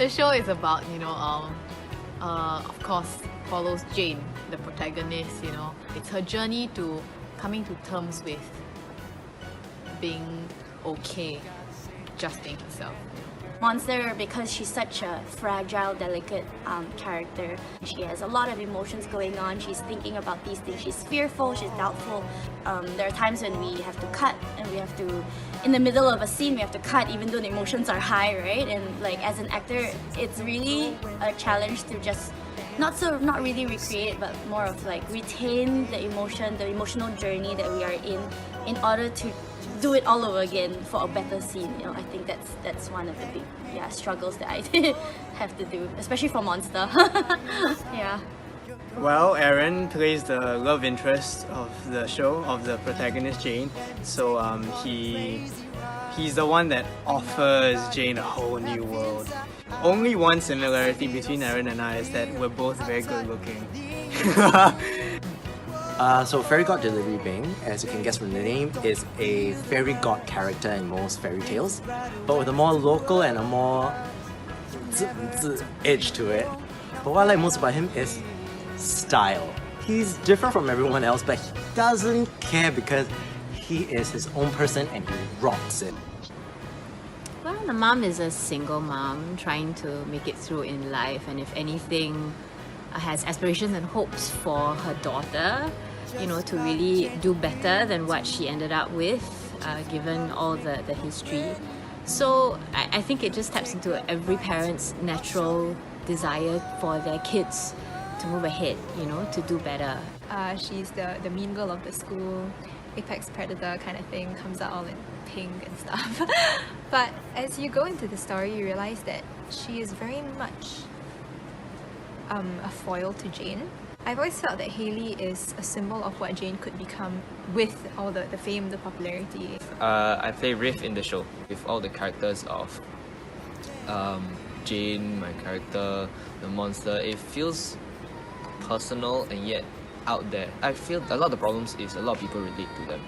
The show is about, of course, follows Jane, the protagonist, It's her journey to coming to terms with being okay, just being herself. Monster, because she's such a fragile, delicate character. She has a lot of emotions going on. She's thinking about these things. She's fearful, she's doubtful. There are times when we have to cut and we have to, in the middle of a scene, we have to cut even though the emotions are high, right? And like as an actor, it's really a challenge to just not really recreate, but more of like retain the emotion, the emotional journey that we are in order to do it all over again for a better scene. I think that's one of the big struggles that I have to do, especially for Monster. Yeah. Well, Aaron plays the love interest of the show, of the protagonist Jane. So he's the one that offers Jane a whole new world. Only one similarity between Aaron and I is that we're both very good looking. So Fairy God Delivery Beng, as you can guess from the name, is a fairy god character in most fairy tales, but with a more local and a more edge to it. But what I like most about him is style. He's different from everyone else, but he doesn't care because he is his own person and he rocks it. Well, the mom is a single mom trying to make it through in life, and if anything, has aspirations and hopes for her daughter, to really do better than what she ended up with, given all the history. So I think it just taps into every parent's natural desire for their kids to move ahead, to do better. She's the mean girl of the school, apex predator kind of thing, comes out all in pink and stuff. But as you go into the story, you realize that she is very much a foil to Jane. I've always felt that Hayley is a symbol of what Jane could become with all the fame, the popularity. I play Riff in the show with all the characters of Jane, my character, the monster. It feels personal and yet out there. I feel a lot of the problems is a lot of people relate to them.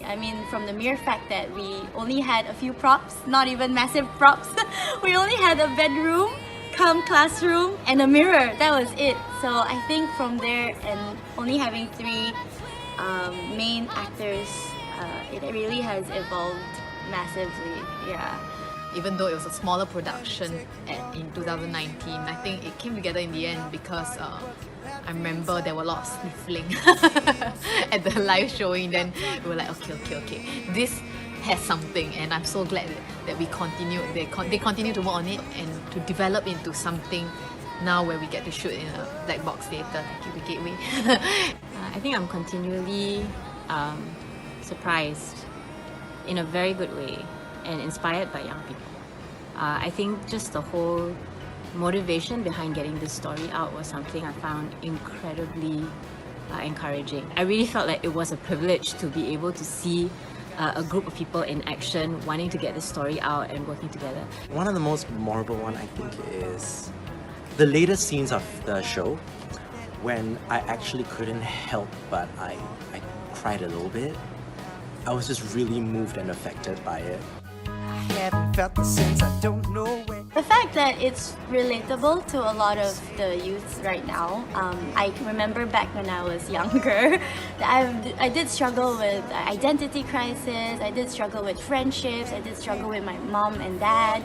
I mean, from the mere fact that we only had a few props, not even massive props, we only had a bedroom, classroom, and a mirror. That was it. So I think from there, and only having three main actors, it really has evolved massively. Yeah. Even though it was a smaller production in 2019, I think it came together in the end because I remember there were a lot of sniffling at the live showing. Then we were like, okay, this has something, and I'm so glad that we continued. They continue to work on it and to develop into something now where we get to shoot in a black box theatre, like the Gateway. I think I'm continually surprised in a very good way and inspired by young people. I think just the whole motivation behind getting this story out was something I found incredibly encouraging. I really felt like it was a privilege to be able to see a group of people in action wanting to get this story out and working together. One of the most memorable one, I think, is the later scenes of the show when I actually couldn't help but I cried a little bit. I was just really moved and affected by it. Haven't felt this since I don't know when. The fact that it's relatable to a lot of the youths right now. I can remember back when I was younger, I did struggle with identity crisis, I did struggle with friendships, I did struggle with my mom and dad,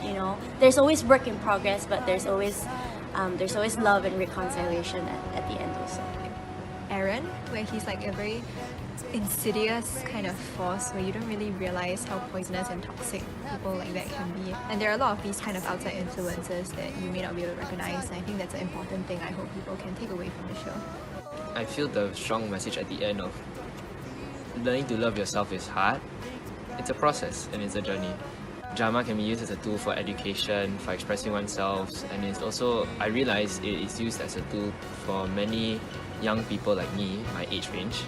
There's always work in progress, but there's always love and reconciliation at the end also. Aaron, where he's like a very insidious kind of force where you don't really realize how poisonous and toxic people like that can be. And there are a lot of these kind of outside influences that you may not be able to recognize, and I think that's an important thing I hope people can take away from the show. I feel the strong message at the end of learning to love yourself is hard. It's a process and it's a journey. Drama can be used as a tool for education, for expressing oneself, and it's also, I realize it is used as a tool for many young people like me, my age range,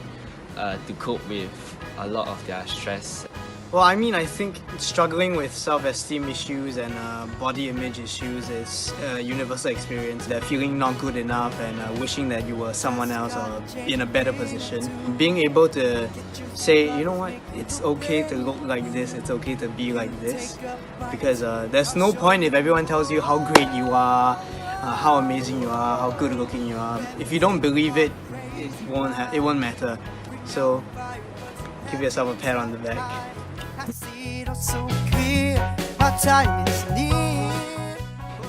to cope with a lot of their stress. Well, I mean, I think struggling with self-esteem issues and body image issues is a universal experience. That feeling not good enough and wishing that you were someone else or in a better position. Being able to say, you know what, it's okay to look like this, it's okay to be like this. Because there's no point if everyone tells you how great you are, how amazing you are, how good looking you are. If you don't believe it, it won't matter. So give yourself a pat on the back. I see it all so clear. My time is near.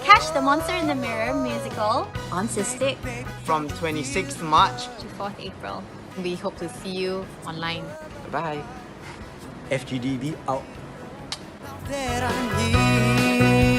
Catch the Monster in the Mirror musical On Cystic. From 26th March To 4th April. We hope to see you online. Bye. FGDB out. That I need.